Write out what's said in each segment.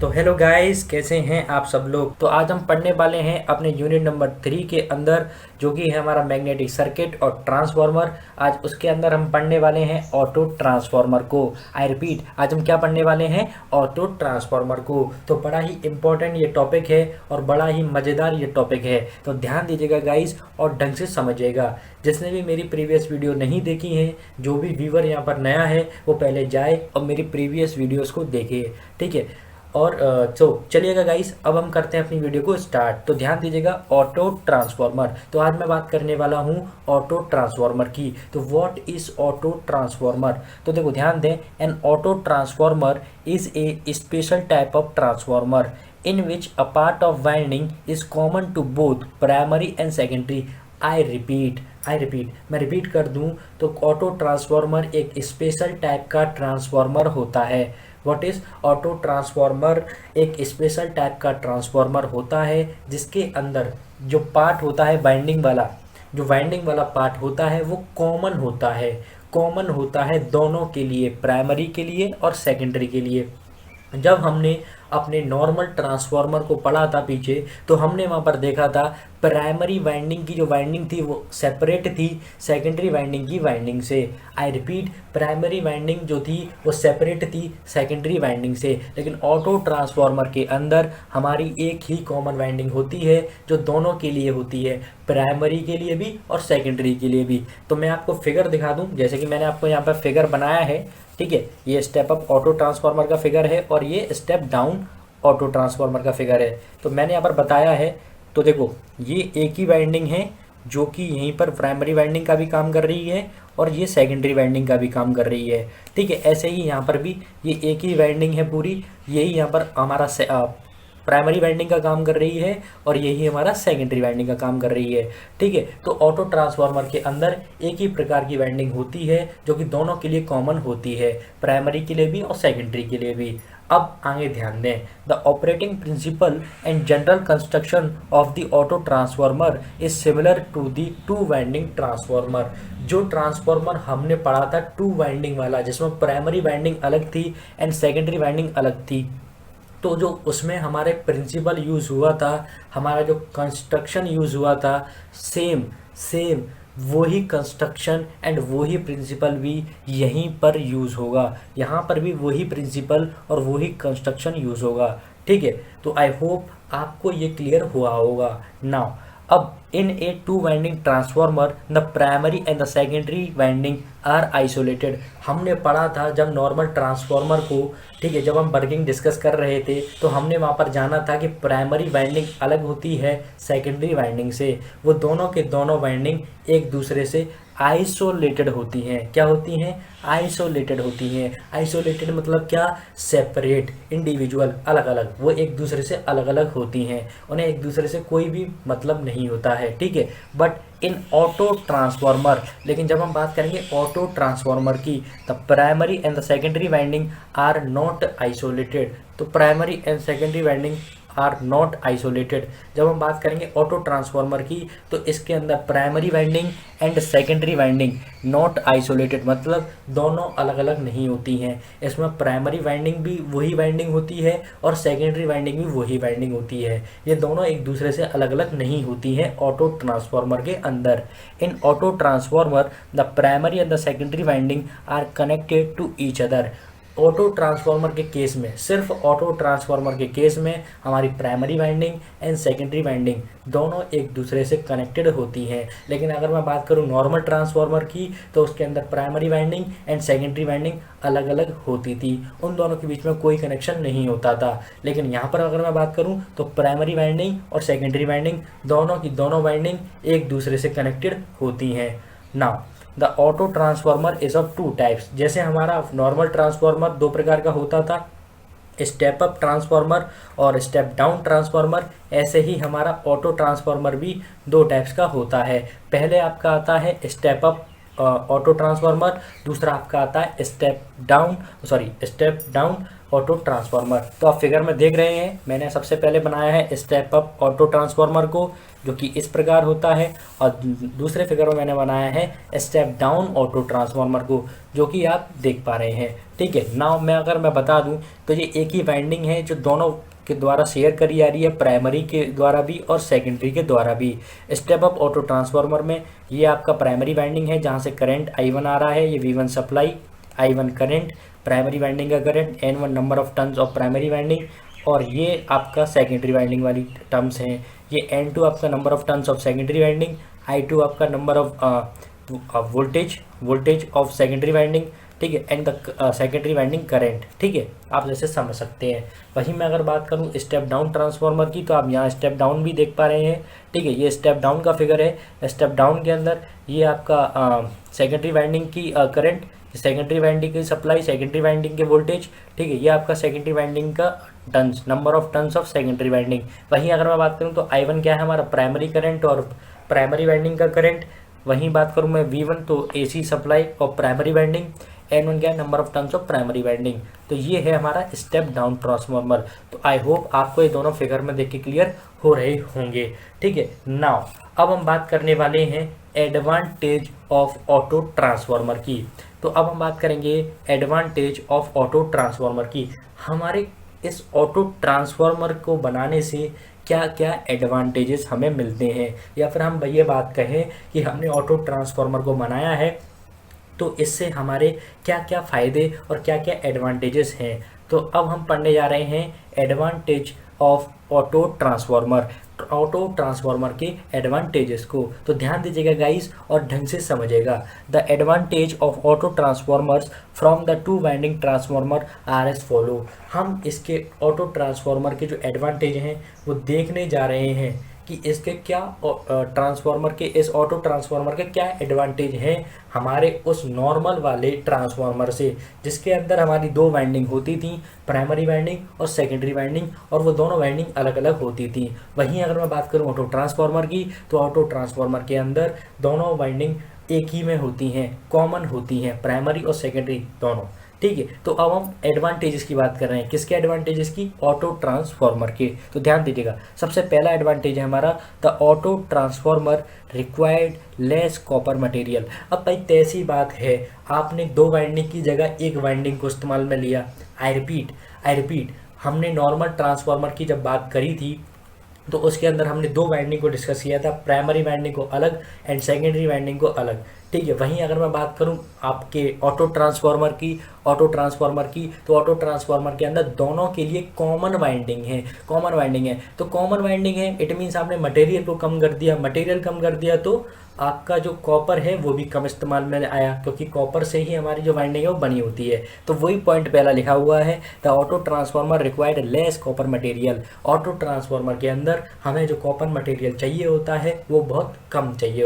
तो hello guys, कैसे हैं आप सब लोग। तो आज हम पढ़ने वाले हैं अपने यूनिट नंबर 3 के अंदर, जो कि है हमारा मैग्नेटिक सर्किट और ट्रांसफार्मर। आज उसके अंदर हम पढ़ने वाले हैं ऑटो ट्रांसफार्मर को। आई रिपीट, आज हम क्या पढ़ने वाले हैं? ऑटो ट्रांसफार्मर को। तो बड़ा ही इंपॉर्टेंट ये टॉपिक है और बड़ा ही मज़ेदार ये टॉपिक है, तो ध्यान दीजिएगा गाइस और ढंग से समझिएगा। जिसने भी मेरी प्रीवियस वीडियो नहीं देखी है, जो भी व्यूवर यहाँ पर नया है, वो पहले जाए और मेरी प्रीवियस वीडियोस को देखे, ठीक है। और तो चलिएगा गाइस, अब हम करते हैं अपनी वीडियो को स्टार्ट। तो ध्यान दीजिएगा, ऑटो ट्रांसफार्मर। तो आज मैं बात करने वाला हूँ ऑटो ट्रांसफार्मर की। तो व्हाट इज ऑटो ट्रांसफार्मर? तो देखो ध्यान दें, N auto transformer is a special type of transformer in which a part of winding is common to both primary and secondary. I repeat, मैं रिपीट कर दूं तो ऑटो ट्रांसफार्मर एक special type का ट्रांसफार्मर होता है। What is auto transformer? एक special type का ट्रांसफार्मर होता है जिसके अंदर जो पार्ट होता है वाइंडिंग वाला, जो वाइंडिंग वाला पार्ट होता है वो कॉमन होता है दोनों के लिए, प्राइमरी के लिए और सेकेंडरी के लिए। जब हमने अपने नॉर्मल ट्रांसफार्मर को पढ़ा था पीछे, तो हमने वहाँ पर देखा था प्राइमरी वाइंडिंग की जो वाइंडिंग थी वो सेपरेट थी सेकेंडरी वाइंडिंग की वाइंडिंग से। आई रिपीट, प्राइमरी वाइंडिंग जो थी वो सेपरेट थी सेकेंडरी वाइंडिंग से, लेकिन ऑटो ट्रांसफार्मर के अंदर हमारी एक ही कॉमन वाइंडिंग होती है जो दोनों के लिए होती है, प्राइमरी के लिए भी और सेकेंडरी के लिए भी। तो मैं आपको फिगर दिखा दूँ, जैसे कि मैंने आपको यहाँ पर फिगर बनाया है, ठीक है। ये स्टेप अप ऑटो ट्रांसफार्मर का फिगर है और ये स्टेप डाउन ऑटो ट्रांसफार्मर का फिगर है। तो मैंने यहाँ पर बताया है, तो देखो ये एक ही वाइंडिंग है जो कि यहीं पर प्राइमरी वाइंडिंग का भी काम कर रही है और ये सेकेंडरी वाइंडिंग का भी काम कर रही है, ठीक है। ऐसे ही यहाँ पर भी ये एक ही वाइंडिंग है पूरी, यही यहाँ पर हमारा प्राइमरी वाइंडिंग का काम कर रही है और यही हमारा सेकेंडरी वाइंडिंग का काम कर रही है, ठीक है। तो ऑटो ट्रांसफार्मर के अंदर एक ही प्रकार की वाइंडिंग होती है जो कि दोनों के लिए कॉमन होती है, प्राइमरी के लिए भी और सेकेंडरी के लिए भी। अब आगे ध्यान दें, the operating principle and general construction of the auto transformer is similar to the two winding transformer. जो ट्रांसफार्मर हमने पढ़ा था टू वाइंडिंग वाला, जिसमें प्राइमरी वाइंडिंग अलग थी एंड सेकेंडरी वाइंडिंग अलग थी, तो जो उसमें हमारे प्रिंसिपल यूज़ हुआ था, हमारा जो कंस्ट्रक्शन यूज़ हुआ था, सेम वही कंस्ट्रक्शन एंड वही प्रिंसिपल भी यहीं पर यूज़ होगा। यहाँ पर भी वही प्रिंसिपल और वही कंस्ट्रक्शन यूज़ होगा, ठीक है। तो आई होप आपको ये क्लियर हुआ होगा। नाउ अब in a two winding transformer the primary and the secondary winding are isolated. हमने पढ़ा था जब नॉर्मल ट्रांसफार्मर को, ठीक है, जब हम वर्किंग डिस्कस कर रहे थे तो हमने वहाँ पर जाना था कि प्राइमरी वाइंडिंग अलग होती है सेकेंडरी वाइंडिंग से। वो दोनों के दोनों वाइंडिंग एक दूसरे से आइसोलेटेड होती हैं। क्या होती हैं? आइसोलेटेड होती हैं। आइसोलेटेड मतलब क्या? सेपरेट, इंडिविजुअल, अलग अलग, वो एक दूसरे से अलग अलग होती हैं, उन्हें एक दूसरे से कोई भी मतलब नहीं होता है, ठीक है। बट इन ऑटो ट्रांसफार्मर, लेकिन जब हम बात करेंगे ऑटो ट्रांसफार्मर की, the primary and the secondary winding are not isolated. तो primary and secondary winding are not isolated. जब हम बात करेंगे ऑटो ट्रांसफार्मर की, तो इसके अंदर primary winding and secondary winding not isolated, मतलब दोनों अलग अलग नहीं होती हैं। इसमें प्राइमरी वाइंडिंग भी वही वाइंडिंग होती है और सेकेंडरी वाइंडिंग भी वही वाइंडिंग होती है। ये दोनों एक दूसरे से अलग अलग नहीं होती हैं ऑटो ट्रांसफार्मर के अंदर। In auto transformer the primary and the secondary winding are connected to each other. Auto transformer के केस में, सिर्फ ऑटो ट्रांसफार्मर के केस में हमारी primary winding and secondary winding दोनों एक दूसरे से कनेक्टेड होती हैं। लेकिन अगर मैं बात करूं नॉर्मल ट्रांसफार्मर की, तो उसके अंदर primary winding and secondary winding अलग अलग होती थी, उन दोनों के बीच में कोई कनेक्शन नहीं होता था। लेकिन यहाँ पर अगर मैं बात करूँ तो प्राइमरी वाइंडिंग और सेकेंडरी वाइंडिंग दोनों की दोनों वाइंडिंग एक दूसरे से कनेक्टेड होती हैं। Now the auto transformer is of two types. जैसे हमारा नॉर्मल ट्रांसफार्मर दो प्रकार का होता था, स्टेप अप ट्रांसफार्मर और स्टेप डाउन ट्रांसफार्मर, ऐसे ही हमारा ऑटो ट्रांसफार्मर भी दो टाइप्स का होता है। पहले आपका आता है स्टेप अप ऑटो ट्रांसफार्मर, दूसरा आपका आता है स्टेप डाउन ऑटो ट्रांसफार्मर। तो आप फिगर में देख रहे हैं मैंने सबसे पहले बनाया है स्टेप अप ऑटो ट्रांसफार्मर को, जो कि इस प्रकार होता है, और दूसरे फिगर में मैंने बनाया है स्टेप डाउन ऑटो ट्रांसफार्मर को, जो कि आप देख पा रहे हैं। ठीक है, नाउ मैं बता दूं तो ये एक ही वाइंडिंग है जो दोनों के द्वारा शेयर करी जा रही है, प्राइमरी के द्वारा भी और सेकेंडरी के द्वारा भी। स्टेप अप ऑटो ट्रांसफार्मर में ये आपका प्राइमरी वाइंडिंग है जहाँ से करंट I1 आ रहा है, ये V1 supply, I1 current, primary winding का current, N1 number of turns of primary winding, और ये आपका सेकेंडरी वाइंडिंग वाली टर्म्स हैं। ये N2 आपका number of turns of secondary winding, I2 आपका number of voltage of secondary winding, ठीक है, and the secondary winding current. ठीक है, आप जैसे समझ सकते हैं। वहीं मैं अगर बात करूं स्टेप डाउन ट्रांसफार्मर की, तो आप यहाँ स्टेप डाउन भी देख पा रहे हैं। ठीक है, ये स्टेप डाउन का फिगर है। स्टेप डाउन के अंदर ये आपका सेकेंडरी वाइंडिंग की करंट, सेकेंडरी वाइंडिंग की सप्लाई, सेकेंडरी वाइंडिंग के वोल्टेज, ठीक है, ये आपका सेकेंडरी वाइंडिंग का turns, number of turns of secondary winding. वहीं अगर मैं बात करूं तो I1 क्या है, हमारा प्राइमरी करंट और प्राइमरी वाइंडिंग का करंट। वहीं बात करूं मैं V1 तो AC सप्लाई और प्राइमरी वाइंडिंग, N1 क्या है, number of turns of primary winding. तो ये है हमारा स्टेप डाउन ट्रांसफार्मर। तो आई होप आपको ये दोनों फिगर में देख के क्लियर हो रहे होंगे। ठीक है, नाउ अब हम बात करने वाले हैं एडवांटेज ऑफ ऑटो ट्रांसफार्मर की। तो अब हम बात करेंगे एडवांटेज ऑफ ऑटो ट्रांसफार्मर की। हमारे इस ऑटो ट्रांसफार्मर को बनाने से क्या क्या एडवांटेजेस हमें मिलते हैं, या फिर हम ये बात कहें कि हमने ऑटो ट्रांसफार्मर को बनाया है तो इससे हमारे क्या क्या फ़ायदे और क्या क्या एडवांटेजेस हैं। तो अब हम पढ़ने जा रहे हैं advantage of auto transformer, auto transformer के एडवांटेजेस को। तो ध्यान दीजिएगा गाइस और ढंग से समझिएगा। The advantage of auto transformers from the two winding transformer R S follow. हम इसके ऑटो ट्रांसफार्मर के जो एडवांटेज हैं वो देखने जा रहे हैं कि इसके क्या ट्रांसफार्मर के, इस ऑटो ट्रांसफार्मर के क्या एडवांटेज हैं हमारे उस नॉर्मल वाले ट्रांसफार्मर से, जिसके अंदर हमारी दो वाइंडिंग होती थी, प्राइमरी वाइंडिंग और सेकेंडरी वाइंडिंग, और वो दोनों वाइंडिंग अलग अलग होती थी। वहीं अगर मैं बात करूं ऑटो ट्रांसफार्मर की, तो ऑटो ट्रांसफार्मर के अंदर दोनों वाइंडिंग एक ही में होती हैं, कॉमन होती हैं, प्राइमरी और सेकेंडरी दोनों। ठीक है, तो अब हम एडवांटेजेस की बात कर रहे हैं। किसके एडवांटेजेस की? ऑटो ट्रांसफार्मर के। तो ध्यान दीजिएगा, सबसे पहला एडवांटेज है हमारा the auto transformer required less copper material. अब भाई तैसी बात है, आपने दो वाइंडिंग की जगह एक वाइंडिंग को इस्तेमाल में लिया। आई रिपीट, हमने नॉर्मल ट्रांसफार्मर की जब बात करी थी तो उसके अंदर हमने दो वाइंडिंग को डिस्कस किया था, प्राइमरी वाइंडिंग को अलग एंड सेकेंडरी वाइंडिंग को अलग। ठीक है, वहीं अगर मैं बात करूं आपके ऑटो ट्रांसफार्मर की, तो ऑटो ट्रांसफार्मर के अंदर दोनों के लिए कॉमन वाइंडिंग है। तो कॉमन वाइंडिंग है, इट मीन्स आपने मटेरियल को कम कर दिया, तो आपका जो कॉपर है वो भी कम इस्तेमाल में आया, क्योंकि कॉपर से ही हमारी जो वाइंडिंग है वो बनी होती है। तो वही पॉइंट पहला लिखा हुआ है, the auto transformer required less copper material. Auto transformer के अंदर हमें जो कॉपर मटेरियल चाहिए होता है वो बहुत कम चाहिए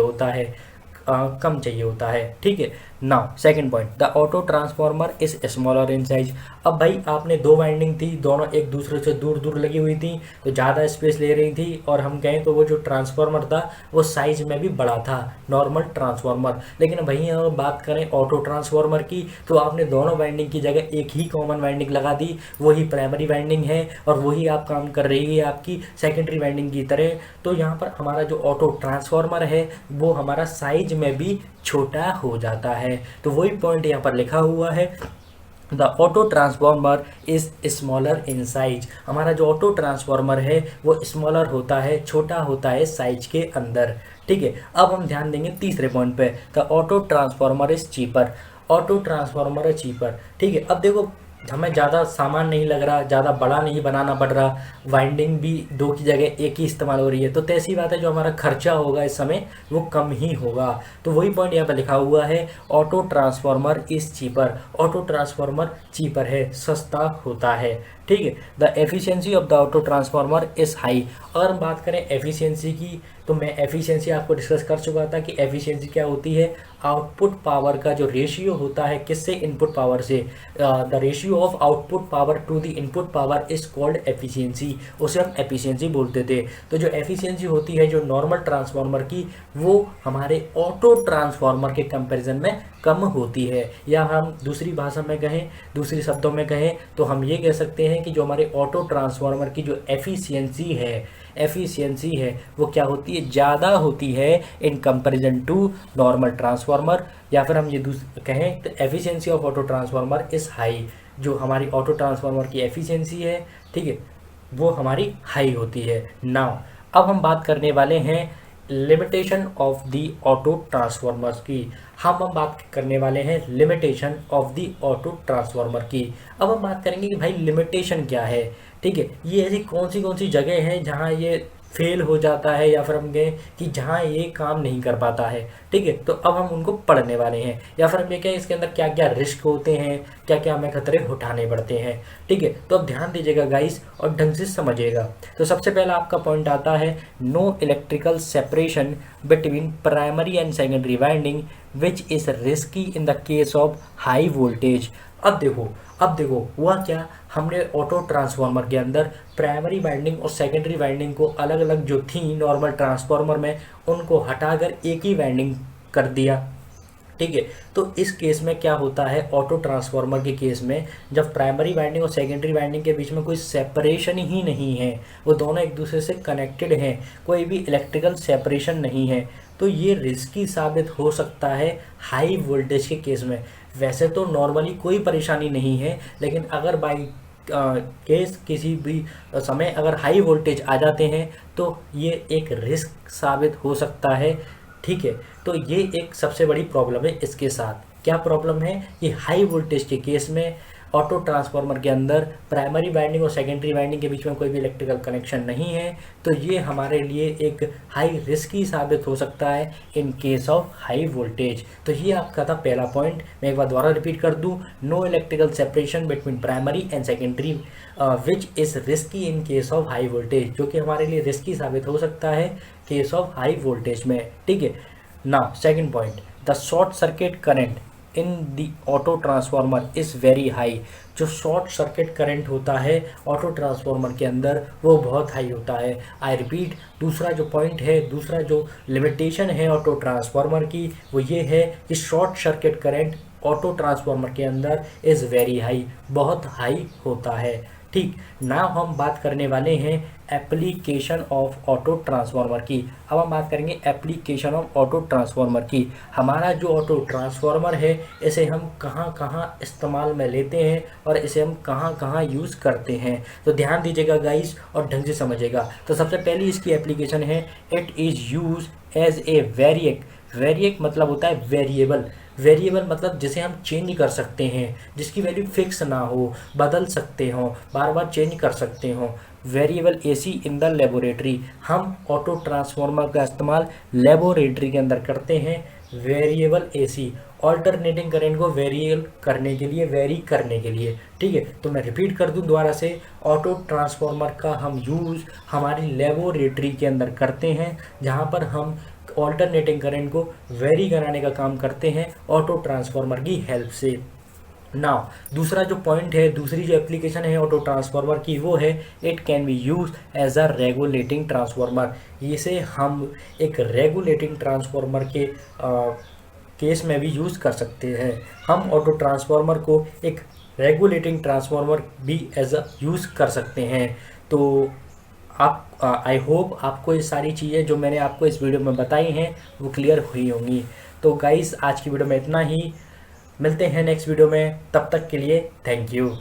होता है। ठीक है, now second point, the auto transformer is smaller in size. अब भाई आपने दो वाइंडिंग थी, दोनों एक दूसरे से दूर दूर लगी हुई थी, तो ज़्यादा स्पेस ले रही थी, और हम कहें तो वो जो ट्रांसफार्मर था वो साइज में भी बड़ा था, नॉर्मल ट्रांसफार्मर। लेकिन वहीं अगर बात करें ऑटो ट्रांसफार्मर की, तो आपने दोनों वाइंडिंग की जगह एक ही कॉमन वाइंडिंग लगा दी, वही प्राइमरी वाइंडिंग है और वही आप काम कर रही है आपकी सेकेंडरी वाइंडिंग की तरह। तो यहाँ पर हमारा जो ऑटो ट्रांसफार्मर है वो हमारा साइज में भी छोटा हो जाता है। तो वही पॉइंट यहाँ पर लिखा हुआ है, the auto transformer is smaller in size. हमारा जो ऑटो ट्रांसफार्मर है वो स्मॉलर होता है, छोटा होता है साइज के अंदर। ठीक है, अब हम ध्यान देंगे तीसरे पॉइंट पे, the auto transformer is cheaper. Auto transformer है चीपर। ठीक है, अब देखो हमें ज़्यादा सामान नहीं लग रहा, ज़्यादा बड़ा नहीं बनाना पड़ रहा, वाइंडिंग भी दो की जगह एक ही इस्तेमाल हो रही है, तो तैसी बात है जो हमारा खर्चा होगा इस समय वो कम ही होगा। तो वही पॉइंट यहाँ पर लिखा हुआ है, auto transformer is cheaper. Auto transformer cheaper है, सस्ता होता है। ठीक है, the efficiency of the auto transformer is high. अगर हम बात करें एफिशिएंसी की, तो मैं एफिशिएंसी आपको डिस्कस कर चुका था कि एफिशिएंसी क्या होती है, आउटपुट पावर का जो रेशियो होता है किससे, इनपुट पावर से, the ratio of output power to the input power is called efficiency, उसे हम एफिशिएंसी बोलते थे। तो जो एफिशिएंसी होती है जो नॉर्मल ट्रांसफार्मर की, वो हमारे ऑटो ट्रांसफार्मर के कंपैरिजन में कम होती है, या हम दूसरी भाषा में कहें, दूसरी शब्दों में कहें तो हम ये कह सकते हैं कि जो हमारे ऑटो ट्रांसफार्मर की जो एफिशिएंसी है वो क्या होती है, ज़्यादा होती है in comparison to normal transformer. या फिर हम ये कहें तो efficiency of auto transformer is high, जो हमारी ऑटो ट्रांसफार्मर की एफिशिएंसी है, ठीक है, वो हमारी हाई होती है। नाउ अब हम बात करने वाले हैं limitation of the auto transformers की। हम बात करने वाले हैं limitation of the auto transformer की। अब हम बात करेंगे कि भाई लिमिटेशन क्या है, ठीक है, ये ऐसी कौन सी जगह हैं जहाँ ये फेल हो जाता है, या फिर हम कहें कि जहाँ ये काम नहीं कर पाता है, ठीक है। तो अब हम उनको पढ़ने वाले हैं, या फिर हम ये कहें इसके अंदर क्या क्या रिस्क होते हैं, क्या क्या हमें खतरे उठाने पड़ते हैं, ठीक है। तो अब ध्यान दीजिएगा गाइस और ढंग से समझिएगा। तो सबसे पहला आपका पॉइंट आता है no electrical separation between primary and secondary winding which is risky in the case of high voltage. अब देखो हुआ क्या, हमने ऑटो ट्रांसफार्मर के अंदर प्राइमरी वाइंडिंग और सेकेंडरी वाइंडिंग को अलग अलग जो थी नॉर्मल ट्रांसफार्मर में, उनको हटाकर एक ही वाइंडिंग कर दिया, ठीक है। तो इस केस में क्या होता है, ऑटो ट्रांसफार्मर के केस में जब प्राइमरी वाइंडिंग और सेकेंडरी वाइंडिंग के बीच में कोई सेपरेशन ही नहीं है, वो दोनों एक दूसरे से कनेक्टेड हैं, कोई भी इलेक्ट्रिकल सेपरेशन नहीं है, तो ये रिस्की साबित हो सकता है हाई वोल्टेज के केस में। वैसे तो नॉर्मली कोई परेशानी नहीं है, लेकिन अगर बाई केस किसी भी समय अगर हाई वोल्टेज आ जाते हैं तो ये एक रिस्क साबित हो सकता है, ठीक है। तो ये एक सबसे बड़ी प्रॉब्लम है इसके साथ। क्या प्रॉब्लम है, ये हाई वोल्टेज के केस में ऑटो ट्रांसफार्मर के अंदर प्राइमरी वाइंडिंग और सेकेंडरी वाइंडिंग के बीच में कोई भी इलेक्ट्रिकल कनेक्शन नहीं है, तो ये हमारे लिए एक हाई रिस्की साबित हो सकता है इन केस ऑफ हाई वोल्टेज। तो ये आपका था पहला पॉइंट। मैं एक बार दोबारा रिपीट कर दूं, no electrical separation between primary and secondary which is risky in case of high voltage, जो कि हमारे लिए रिस्की साबित हो सकता है केस ऑफ हाई वोल्टेज में, ठीक है। Now second point, the short circuit current in the auto transformer is very high. जो शॉर्ट सर्किट करंट होता है ऑटो ट्रांसफार्मर के अंदर वो बहुत हाई होता है। आई रिपीट, दूसरा जो पॉइंट है, दूसरा जो लिमिटेशन है ऑटो ट्रांसफार्मर की, वो ये है कि short circuit current auto transformer के अंदर इज़ वेरी हाई, बहुत हाई होता है, ठीक। नाउ हम बात करने वाले हैं एप्लीकेशन ऑफ ऑटो ट्रांसफार्मर की। अब हम बात करेंगे एप्लीकेशन ऑफ ऑटो ट्रांसफार्मर की। हमारा जो ऑटो ट्रांसफार्मर है इसे हम कहाँ कहाँ इस्तेमाल में लेते हैं और इसे हम कहाँ कहाँ यूज़ करते हैं, तो ध्यान दीजिएगा गाइस और ढंग से समझिएगा। तो सबसे पहली इसकी एप्लीकेशन है, it is use as a variac मतलब होता है वेरिएबल मतलब जिसे हम चेंज कर सकते हैं, जिसकी वैल्यू फिक्स ना हो, बदल सकते हो, बार बार चेंज कर सकते हो। Variable AC in the laboratory, हम ऑटो ट्रांसफार्मर का इस्तेमाल लेबोरेटरी के अंदर करते हैं। वेरिएबल एसी ऑल्टरनेटिंग करंट को वेरी करने के लिए, ठीक है। तो मैं रिपीट कर दूं दोबारा से, ऑटो ट्रांसफार्मर का हम यूज़ हमारी लेबोरेटरी के अंदर करते हैं, जहां पर हम ऑल्टरनेटिंग करंट को वेरी कराने का काम करते हैं ऑटो ट्रांसफार्मर की हेल्प से। नाउ दूसरा जो पॉइंट है, दूसरी जो एप्लीकेशन है ऑटो ट्रांसफार्मर की, वो है it can be use as a regulating transformer. इसे हम एक रेगुलेटिंग ट्रांसफार्मर के केस में भी यूज़ कर सकते हैं। हम ऑटो ट्रांसफार्मर को एक रेगुलेटिंग ट्रांसफार्मर भी एज अ यूज़ कर सकते हैं। तो आप आई होप आपको ये सारी चीज़ें जो मैंने आपको इस वीडियो में बताई हैं वो क्लियर हुई होंगी। तो गाइस आज की वीडियो में इतना ही, मिलते हैं नेक्स्ट वीडियो में, तब तक के लिए थैंक यू।